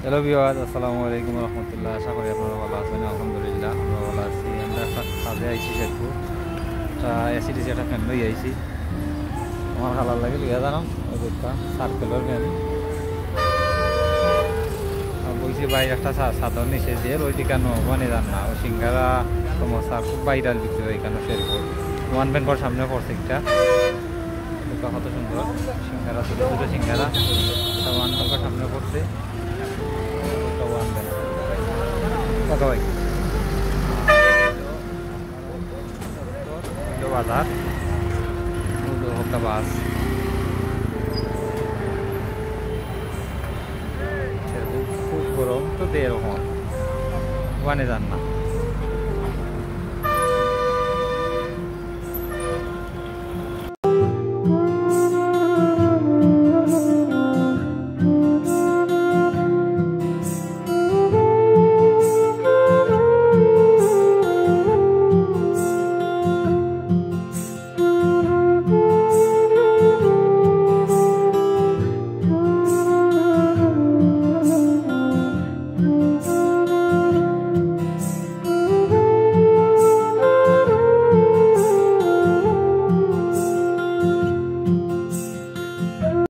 Hello viewers, আসসালামু আলাইকুম রহমতুল্লাহ। আশা করি আপনারা ভালো আছেন। আলহামদুলিল্লাহ আমরা ভালো আছি। আমরা একটা কাজে আইছি শেরপুর, একটা এসিডিসি একটা ফ্যান লই আইছি। আমার ভালো লাগে লিয়া জানো ওই দুটা সার্কেলের ফ্যান বলছি বাইরে একটা চাদর নিচে দিয়ে ওই টিকানো মানে জান না ওই সিঙ্গারা সমস্যা খুব বাইরাল বিক্রি হয় এখানে শেরপুর। ওয়ান ব্যাংকর সামনে পড়ছে একটা দুটো কত সুন্দর সিঙ্গারা, ছোটো ছোটো সিঙ্গারা ওয়ান ব্যাংকর সামনে পড়ছে। ওয়ান ব্যাংক কত ভাই বাজার হকা বাস খুব গরম তো এরকম ওখানে যান না।